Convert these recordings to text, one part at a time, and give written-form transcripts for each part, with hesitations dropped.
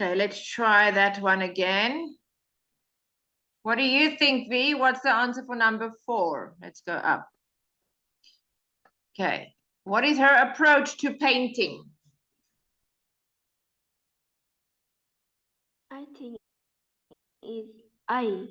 Okay, let's try that one again. What do you think, V? What's the answer for number 4? Let's go up. Okay. What is her approach to painting? I think it's I.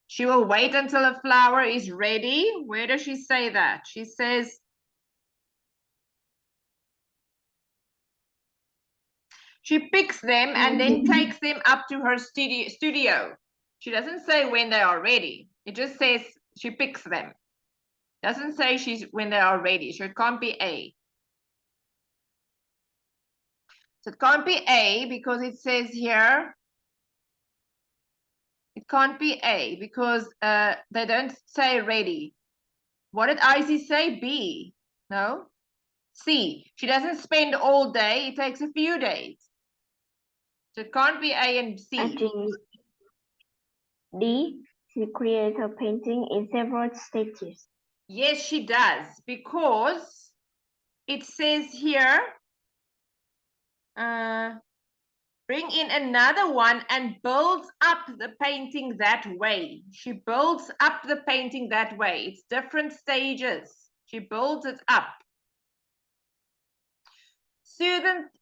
She will wait until a flower is ready. Where does she say that? She says, she picks them and then takes them up to her studio. She doesn't say when they are ready. It just says she picks them. Doesn't say she's when they are ready. So it can't be A. So it can't be A because it says here. It can't be A because they don't say ready. What did Icy say? B. No. C. She doesn't spend all day. It takes a few days. So it can't be A and C. I think D. She creates her painting in several stages. Yes, she does, because it says here, bring in another one and builds up the painting that way. She builds up the painting that way. It's different stages. She builds it up.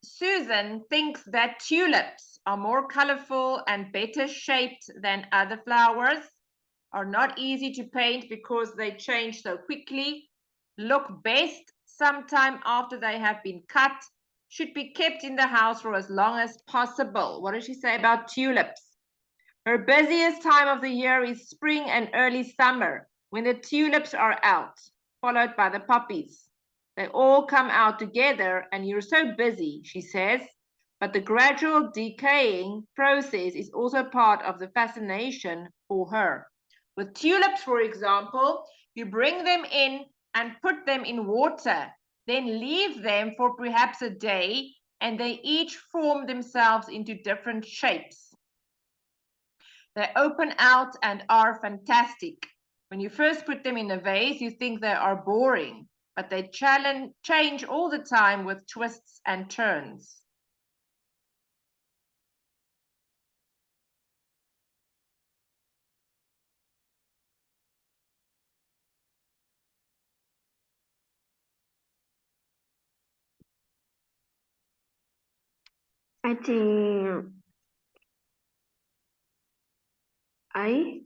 Susan thinks that tulips are more colorful and better shaped than other flowers, are not easy to paint because they change so quickly, look best sometime after they have been cut, should be kept in the house for as long as possible. What does she say about tulips? Her busiest time of the year is spring and early summer, when the tulips are out, followed by the poppies. They all come out together and you're so busy, she says, but the gradual decaying process is also part of the fascination for her. With tulips, for example, you bring them in and put them in water, then leave them for perhaps a day, and they each form themselves into different shapes. They open out and are fantastic. When you first put them in a vase, you think they are boring, but they change all the time with twists and turns. I think I.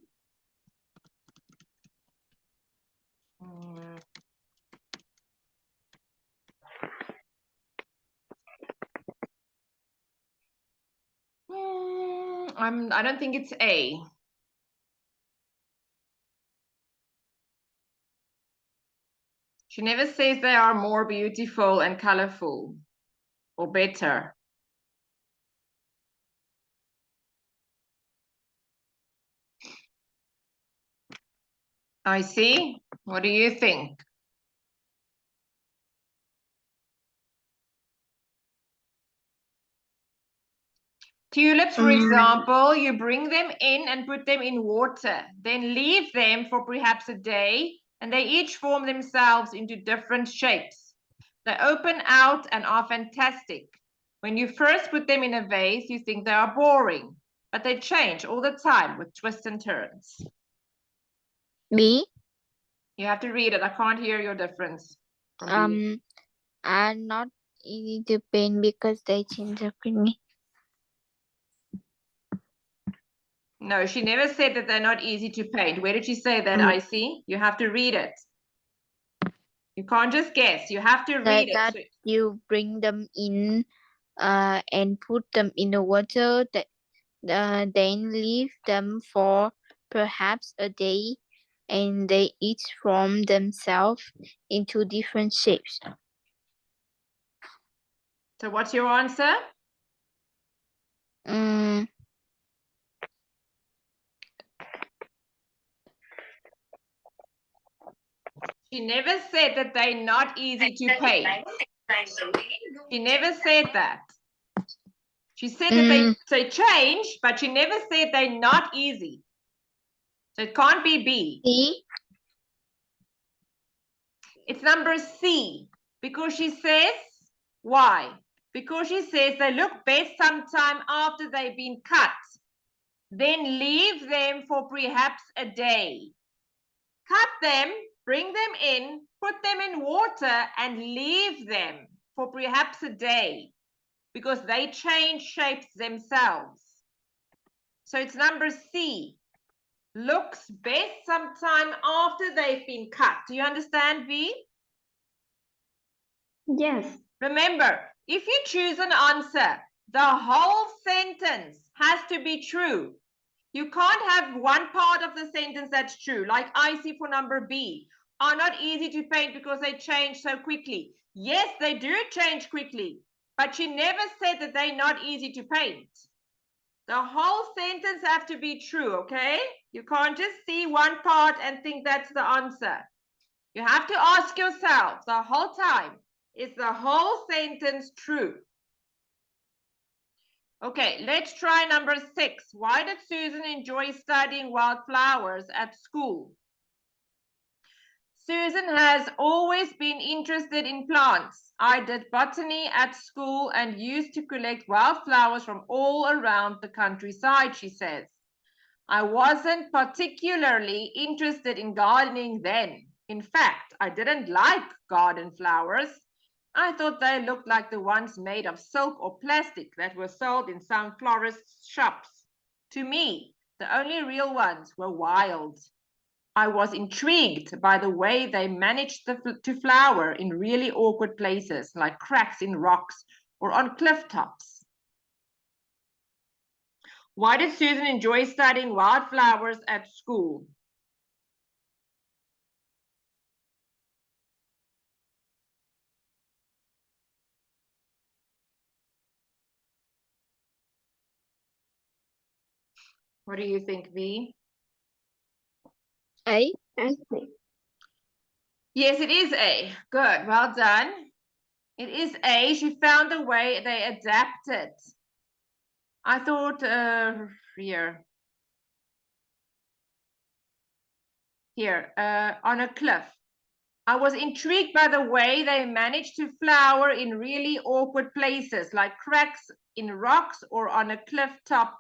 I don't think it's A. She never says they are more beautiful and colorful or better. I see. What do you think? Tulips, for example, you bring them in and put them in water, then leave them for perhaps a day, and they each form themselves into different shapes. They open out and are fantastic. When you first put them in a vase, you think they are boring, but they change all the time with twists and turns. B. You have to read it. I can't hear your difference. Are not easy to paint because they change frequently. No, she never said that they're not easy to paint. Where did she say that, Icy? You have to read it. You can't just guess. You have to read it. That you bring them in and put them in the water, then leave them for perhaps a day, and they each form themselves into different shapes. So what's your answer? She never said that they're not easy to paint. She never said that. She said that they change, but she never said they're not easy. So it can't be B. C. It's number C, because she says, why? Because she says they look best sometime after they've been cut. Then leave them for perhaps a day. Cut them, bring them in, put them in water and leave them for perhaps a day because they change shapes themselves. So it's number C. Looks best sometime after they've been cut. Do you understand, V? Yes. Remember, if you choose an answer, the whole sentence has to be true. You can't have one part of the sentence that's true, like I see for number B, are not easy to paint because they change so quickly. Yes, they do change quickly, but she never said that they're not easy to paint. The whole sentence have to be true, okay? You can't just see one part and think that's the answer. You have to ask yourself the whole time, is the whole sentence true? Okay, let's try number 6. Why did Susan enjoy studying wildflowers at school? Susan has always been interested in plants. I did botany at school and used to collect wildflowers from all around the countryside, she says. I wasn't particularly interested in gardening then. In fact, I didn't like garden flowers. I thought they looked like the ones made of silk or plastic that were sold in some florist's shops. To me, the only real ones were wild. I was intrigued by the way they managed to flower in really awkward places, like cracks in rocks or on cliff tops. Why did Susan enjoy studying wildflowers at school? What do you think, V? A. I see. Yes, it is A. Good, well done. It is A. She found a way they adapted. I thought here, on a cliff. I was intrigued by the way they managed to flower in really awkward places, like cracks in rocks or on a cliff top.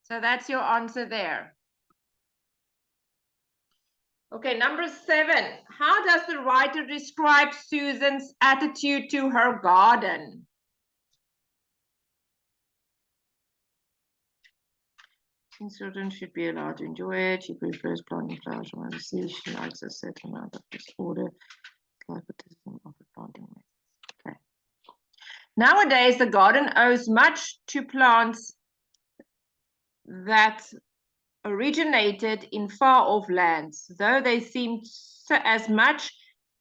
So that's your answer there. Okay, number 7. How does the writer describe Susan's attitude to her garden? Children should be allowed to enjoy it. She prefers planting flowers from overseas. She likes a certain amount of disorder. Like criticism of the planting methods. Okay. Nowadays, the garden owes much to plants that originated in far-off lands, though they seemed as much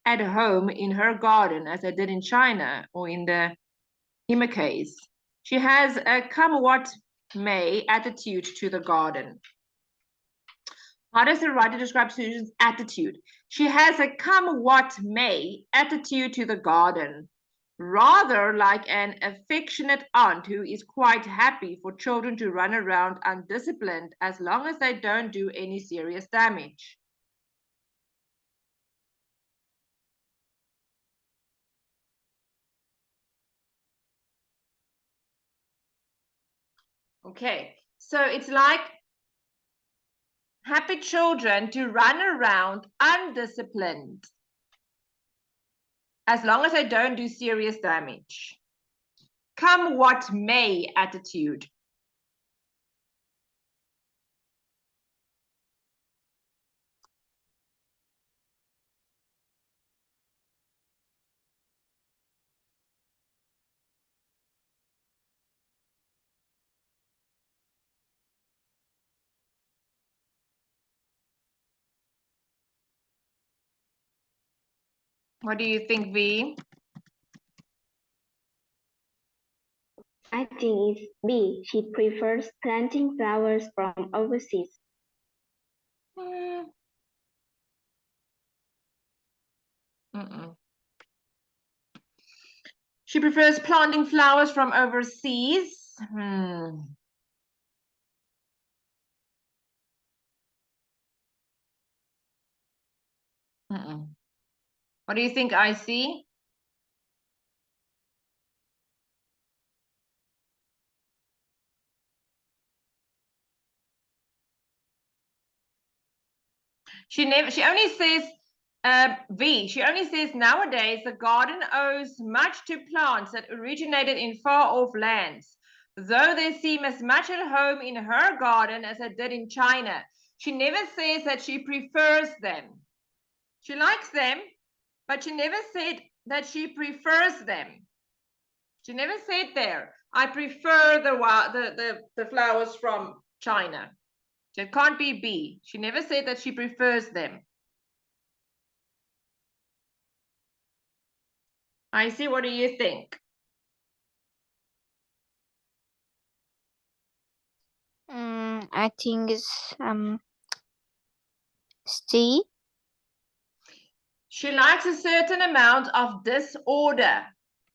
at home in her garden as they did in China or in the Himalayas. She has a come what may attitude to the garden. How does the writer describe Susan's attitude? She has a come what may attitude to the garden, rather like an affectionate aunt who is quite happy for children to run around undisciplined as long as they don't do any serious damage. Okay, so it's like happy children to run around undisciplined as long as they don't do serious damage. Come what may attitude. What do you think, V? I think it's B. She prefers planting flowers from overseas. She prefers planting flowers from overseas. What do you think, IC? She only says V. She only says nowadays the garden owes much to plants that originated in far-off lands, though they seem as much at home in her garden as they did in China. She never says that she prefers them. She likes them, but she never said that she prefers them. She never said there, I prefer the flowers from China. So it can't be B. She never said that she prefers them. I see. What do you think? I think it's C. She likes a certain amount of disorder.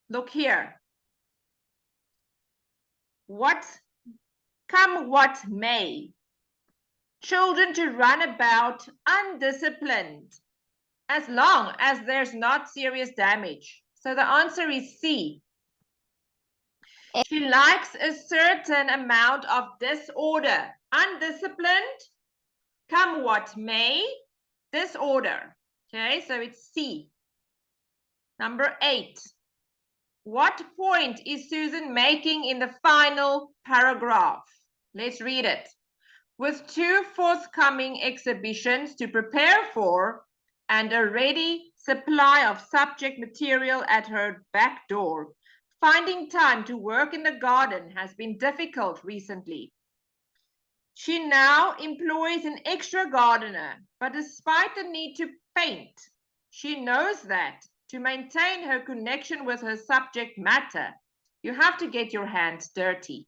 Look here. What may. Children to run about undisciplined, as long as there's not serious damage. So the answer is C. She likes a certain amount of disorder. Undisciplined, come what may, disorder. Okay, so it's C. Number 8. What point is Susan making in the final paragraph? Let's read it. With 2 forthcoming exhibitions to prepare for and a ready supply of subject material at her back door, finding time to work in the garden has been difficult recently. She now employs an extra gardener, but despite the need to paint, she knows that to maintain her connection with her subject matter, you have to get your hands dirty.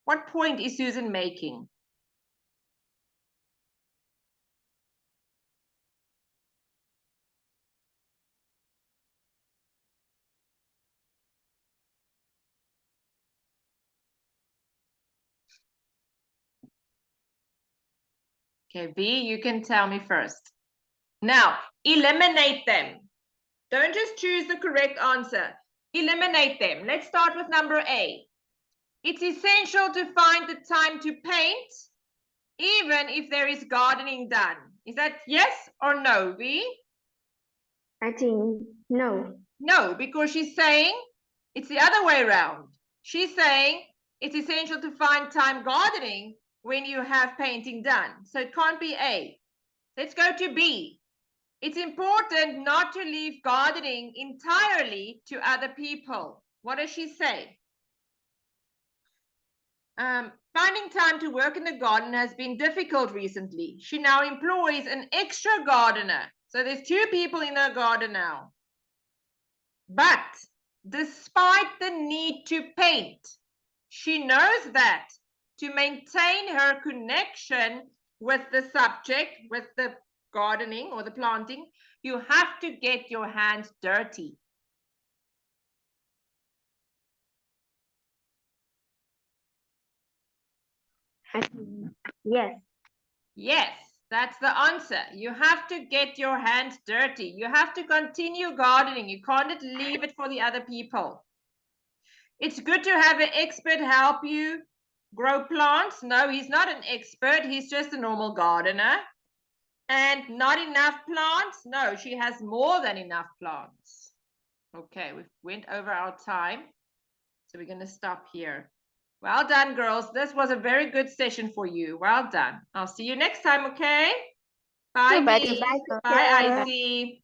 What point is Susan making? Okay, B, you can tell me first. Now, eliminate them. Don't just choose the correct answer. Eliminate them. Let's start with number A. It's essential to find the time to paint, even if there is gardening done. Is that yes or no, V? I think no. No, because she's saying it's the other way around. She's saying it's essential to find time gardening when you have painting done. So it can't be A. Let's go to B. It's important not to leave gardening entirely to other people. What does she say? Finding time to work in the garden has been difficult recently. She now employs an extra gardener. So there's 2 people in her garden now. But despite the need to paint, she knows that to maintain her connection with the subject, with the gardening or the planting, you have to get your hands dirty. I think yes. Yes, that's the answer. You have to get your hands dirty. You have to continue gardening. You can't leave it for the other people. It's good to have an expert help you grow plants. No, he's not an expert. He's just a normal gardener. And not enough plants? No, she has more than enough plants. Okay, we went over our time. So we're going to stop here. Well done, girls. This was a very good session for you. Well done. I'll see you next time, okay? Bye, Bye, Bye, teacher. Bye, Icy.